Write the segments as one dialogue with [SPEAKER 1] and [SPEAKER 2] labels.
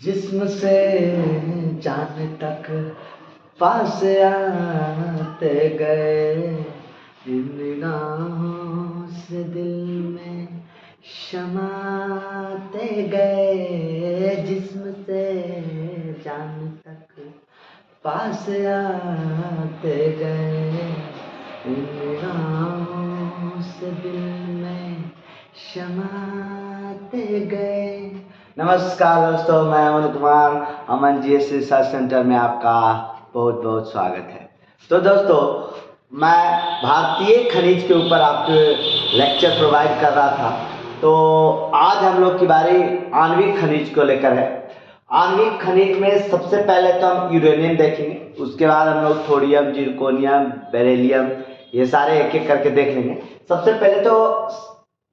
[SPEAKER 1] जिस्म से जान तक पास आते गए, इन निगाहों से दिल में शमाते गए। जिस्म से जान तक पास आते गए, इन निगाहों से दिल में शमाते गए। नमस्कार दोस्तों, मैं अमन कुमार, अमन GS रिसर्च सेंटर में आपका बहुत बहुत स्वागत है। तो दोस्तों, मैं भारतीय खनिज के ऊपर आपको लेक्चर प्रोवाइड कर रहा था। तो आज हम लोग की बारी आणविक खनिज को लेकर है। आणविक खनिज में सबसे पहले तो हम यूरेनियम देखेंगे, उसके बाद हम लोग थोरियम, जिरकोनियम, बेरिलियम, ये सारे एक एक करके देख लेंगे। सबसे पहले तो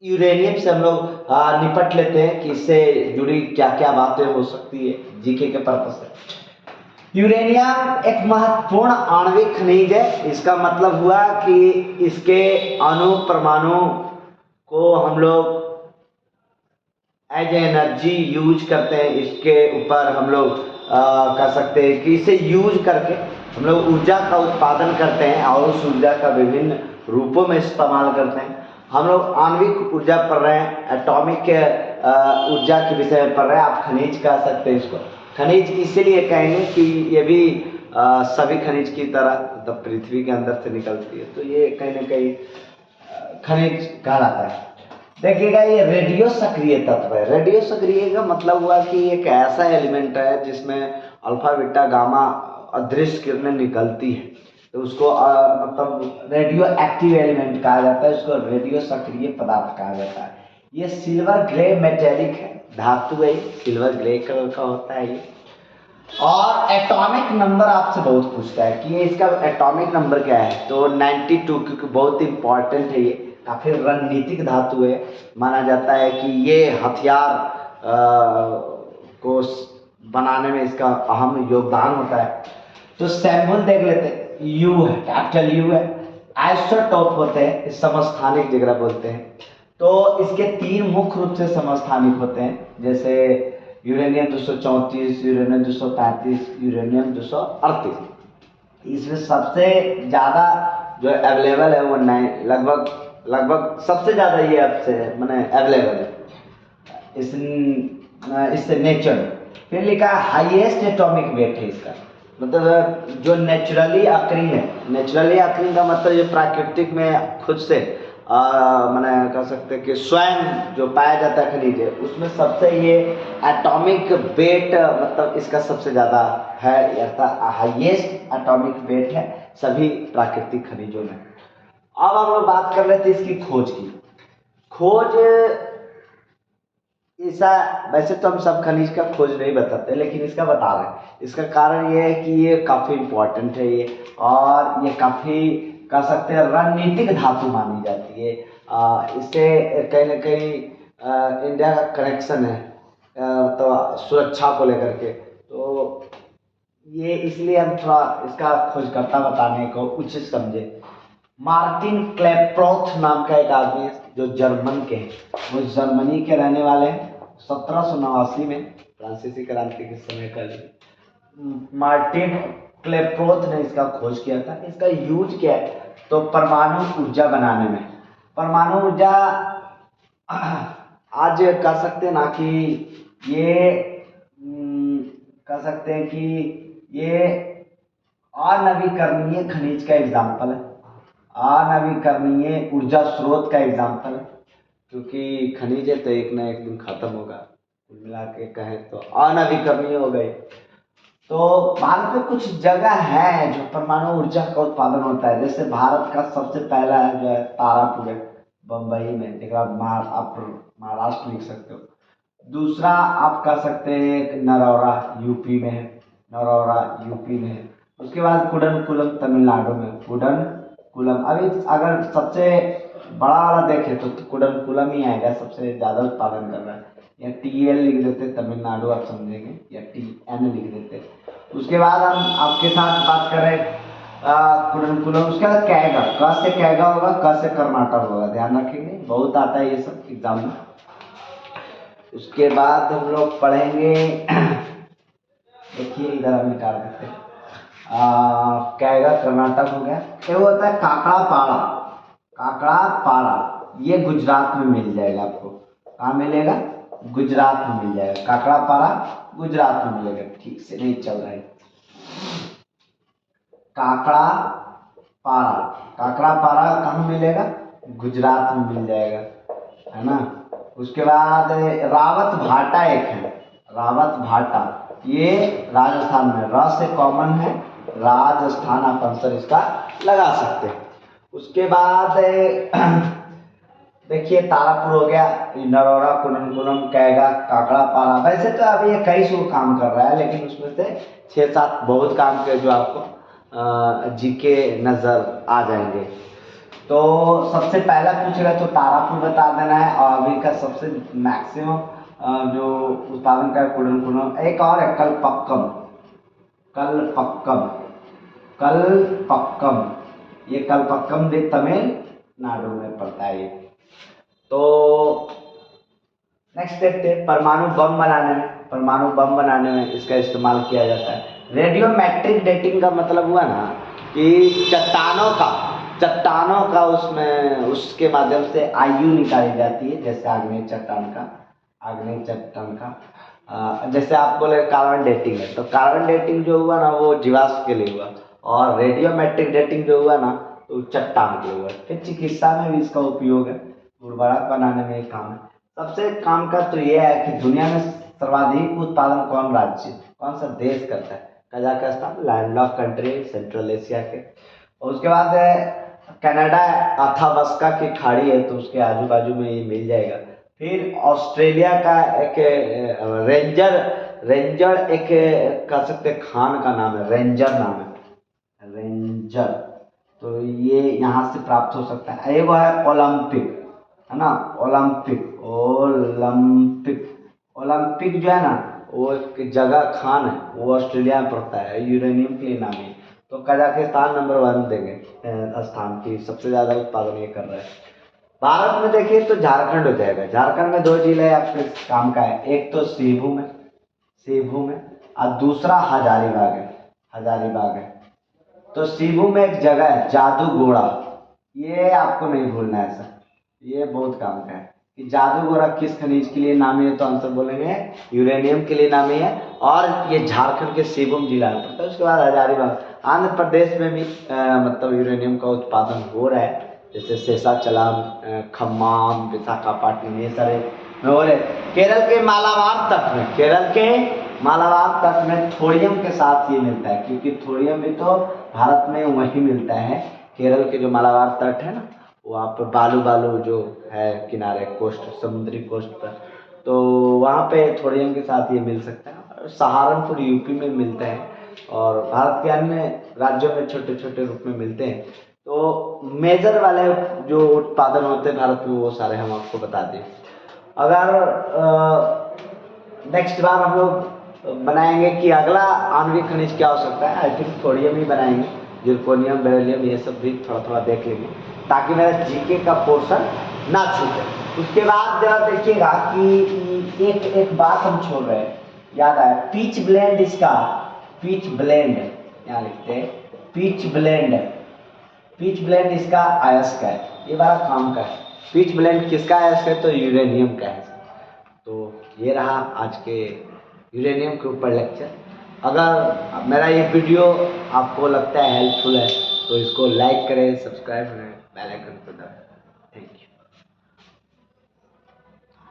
[SPEAKER 1] यूरेनियम से हम लोग निपट लेते हैं कि इससे जुड़ी क्या क्या बातें हो सकती है जीके के पर्पज से। यूरेनियम एक महत्वपूर्ण आणविक खनिज है। इसका मतलब हुआ कि इसके अणु परमाणु को हम लोग एज एनर्जी यूज करते हैं। इसके ऊपर हम लोग कर सकते हैं कि इसे यूज करके हम लोग ऊर्जा का उत्पादन करते हैं और उस ऊर्जा का विभिन्न रूपों में इस्तेमाल करते हैं। हम लोग आणविक ऊर्जा पढ़ रहे हैं, एटॉमिक ऊर्जा के विषय में पढ़ रहे हैं। आप खनिज कह सकते हैं इसको। खनिज इसीलिए कहेंगे कि ये भी सभी खनिज की तरह मतलब पृथ्वी के अंदर से निकलती है, तो ये कहीं ना कहीं खनिज कहलाता है। देखिएगा, ये रेडियो सक्रिय तत्व है। रेडियो सक्रिय का मतलब हुआ कि एक ऐसा एलिमेंट है जिसमें अल्फा बीटा गामा अदृश्य किरणें निकलती है, तो उसको मतलब रेडियो एक्टिव एलिमेंट कहा जाता है। उसको रेडियो सक्रिय पदार्थ कहा जाता है। ये सिल्वर ग्रे मेटेलिक है, धातु है, सिल्वर ग्रे कलर का होता है ये। और एटॉमिक नंबर आपसे बहुत पूछता है कि ये इसका एटॉमिक नंबर क्या है, तो 92, क्योंकि बहुत इंपॉर्टेंट है। ये काफी रणनीतिक धातु है। माना जाता है कि ये हथियार को बनाने में इसका अहम योगदान होता है। तो सैंपल देख लेते हैं। यू है, कैपिटल यू है। आइसोटोप होते हैं, समस्थानिक जिगरा बोलते हैं। तो इसके तीन मुख्य रूप से समस्थानिक होते हैं, जैसे यूरेनियम 234, यूरेनियम 235, यूरेनियम 238। इसमें सबसे ज़्यादा जो अवेलेबल है वो लगभग सबसे ज़्यादा ये आपसे मैंने अवेलेबल है इससे नेचर। फिर लिखा हाईएस्ट एटॉमिक वेट है इसका, मतलब जो नेचुरली अकरिंग है। नेचुरली अकरिंग का मतलब ये प्राकृतिक में खुद से मैंने कह सकते हैं कि स्वयं जो पाया जाता है खनिज है, उसमें सबसे ये एटॉमिक वेट मतलब इसका सबसे ज़्यादा है, अर्थात हाईएस्ट एटॉमिक वेट है सभी प्राकृतिक खनिजों में। अब हम लोग बात कर रहे थे इसकी खोज की। खोज ऐसा, वैसे तो हम सब खनिज का खोज नहीं बताते, लेकिन इसका बता रहे हैं। इसका कारण ये है कि ये काफ़ी इम्पोर्टेंट है ये, और ये काफ़ी कह सकते हैं रणनीतिक धातु मानी जाती है। इससे कहीं ना कहीं इंडिया का कनेक्शन है तो सुरक्षा को लेकर के। तो ये इसलिए हम थोड़ा इसका खोजकर्ता बताने को उचित समझे। मार्टिन क्लेप्रोथ नाम का एक आदमी है जो जर्मन के हैं, वो जर्मनी के रहने वाले हैं। 1789 में फ्रांसीसी क्रांति के समय का मार्टिन क्लेप्रोथ ने इसका खोज किया था। इसका यूज क्या है, तो परमाणु ऊर्जा बनाने में। परमाणु ऊर्जा आज कह सकते हैं ना कि ये कह सकते हैं कि ये अनवीकरणीय खनिज का एग्जाम्पल है, अनवीकरणीय ऊर्जा स्रोत का एग्जाम्पल है, क्योंकि खनिज है तो एक ना एक दिन खत्म होगा। कुल मिला के कहें तो अनवीकरणीय हो गए। तो भारत में कुछ जगह है जो परमाणु ऊर्जा का उत्पादन होता है। जैसे भारत का सबसे पहला है जो है तारापुर है बम्बई में, एक आप महाराष्ट्र लिख सकते हो। दूसरा आप कह सकते हैं नरौरा यूपी में है, नरौरा यूपी में है। उसके बाद कुडनकुलम तमिलनाडु में, कुडनकुलम। अभी अगर सबसे बड़ा वाला देखें तो कुडनकुलम ही आएगा, सबसे ज़्यादा उत्पादन कर रहा है। या TL लिख देते तमिलनाडु, आप समझेंगे, या TN लिख देते। उसके बाद हम आपके साथ बात करें कुडनकुलम। उसके बाद कैगा, क से कैगा होगा, क से कर्नाटक होगा, ध्यान रखेंगे, बहुत आता है ये सब एग्जाम में। उसके बाद हम लोग पढ़ेंगे देखिए इधर हम निकाल देते हैं। क्या आएगा, कर्नाटक हो गया। ये वो होता है काकड़ा पाड़ा, काकड़ा पाड़ा, ये गुजरात में मिल जाएगा आपको। कहाँ मिलेगा, गुजरात में मिल जाएगा। काकड़ा पाड़ा गुजरात में मिलेगा। ठीक से नहीं चल रहा है। काकड़ा पाड़ा, काकड़ा पाड़ा कहाँ मिलेगा, गुजरात में मिल जाएगा, है ना। उसके बाद रावत भाटा एक है, रावत भाटा, ये राजस्थान में, र से कॉमन है, राजस्थान आप आंसर इसका लगा सकते हैं। उसके बाद देखिए तारापुर हो गया, नरौरा, कुनम, कैगा, काकड़ा पारा। वैसे तो अभी ये कई सौ काम कर रहा है, लेकिन उसमें से 6-7 बहुत काम के जो आपको जीके नजर आ जाएंगे। तो सबसे पहला पूछेगा तो तारापुर बता देना है। और अभी का सबसे मैक्सिमम जो उत्पादन का कुनम, एक और है कलपक्कम, कलपक्कम, कलपक्कम, ये कलपक्कम भी तमिलनाडु में पड़ता है ये। तो नेक्स्ट देखते हैं, परमाणु बम बनाने में, परमाणु बम बनाने में इसका इस्तेमाल किया जाता है। रेडियोमेट्रिक डेटिंग का मतलब हुआ ना कि चट्टानों का उसमें उसके माध्यम से आयु निकाली जाती है। जैसे आग्नेय चट्टान का जैसे आप बोले कार्बन डेटिंग है, तो कार्बन डेटिंग जो हुआ ना वो जीवाश्म के लिए हुआ, और रेडियोमेट्रिक डेटिंग जो हुआ ना तो चट्टान के लिए हुआ। फिर चिकित्सा में भी इसका उपयोग है, उर्वरक बनाने में काम है। सबसे काम का तो ये है कि दुनिया में सर्वाधिक उत्पादन कौन सा देश करता है, Kazakhstan, land of country central Asia के। और उसके बाद कनाडा, अथाबस्का की खाड़ी है, तो उसके आजू बाजू में ये मिल जाएगा। फिर ऑस्ट्रेलिया का एक रेंजर एक कह सकते खान का नाम है, रेंजर नाम है, रेंजर। तो ये यहाँ से प्राप्त हो सकता है। एक है ओलंपिक, है ना, ओलंपिक जो है ना वो एक जगह खान है, वो ऑस्ट्रेलिया में पड़ता है, यूरेनियम के लिए नामी है। तो कजाकिस्तान नंबर 1 देंगे स्थान की, सबसे ज़्यादा उत्पादन ये कर रहा है। भारत में देखिए तो झारखंड हो जाएगा। झारखंड में 2 जिले आपके काम का है, एक तो सेबू में और दूसरा हजारीबाग है। तो सेबू में एक जगह है जादूगोड़ा, ये आपको नहीं भूलना है सर, ये बहुत काम का है कि जादूगोड़ा किस खनिज के लिए नामी है, तो आंसर बोलेंगे यूरेनियम के लिए नामी है, और ये झारखंड के सेबम जिला में पड़ता है। उसके बाद हजारीबाग, आंध्र प्रदेश में भी मतलब यूरेनियम का उत्पादन हो रहा है, जैसे शेषाचलम, खम्माम, विशाखापट्टनम, ये सारे में हो रहे। केरल के मालाबार तट में थोरियम के साथ ये मिलता है, क्योंकि थोरियम भी तो भारत में वही मिलता है। केरल के जो मालाबार तट है ना, वहाँ पर बालू जो है किनारे कोस्ट, समुद्री कोस्ट पर, तो वहाँ पे थोरियम के साथ ये मिल सकता है। सहारनपुर यूपी में मिलता है, और भारत के अन्य राज्यों में छोटे छोटे रूप में मिलते हैं। तो मेजर वाले जो उत्पादन होते हैं भारत में वो सारे हम आपको बता दें। अगर नेक्स्ट बार हम लोग बनाएंगे कि अगला आणविक खनिज क्या हो सकता है, आई थिंक थोरियम ही बनाएंगे। जिरकोनियम, बेरिलियम, ये सब भी थोड़ा थोड़ा देख लेंगे, ताकि मेरा जीके का पोर्शन ना छूटे। उसके बाद जरा देखिएगा कि एक बात हम छोड़ रहे हैं, याद आया, पिच ब्लेंड, इसका पिच ब्लेंड यहाँ लिखते हैं, पिच ब्लेंड इसका अयस्क है, ये बड़ा काम का है। पिच ब्लेंड किसका अयस्क है, तो यूरेनियम का है। तो ये रहा आज के यूरेनियम के ऊपर लेक्चर। अगर मेरा ये वीडियो आपको लगता है हेल्पफुल है, तो इसको लाइक करें, सब्सक्राइब करें, बेल आइकन को दबाएं। Thank you.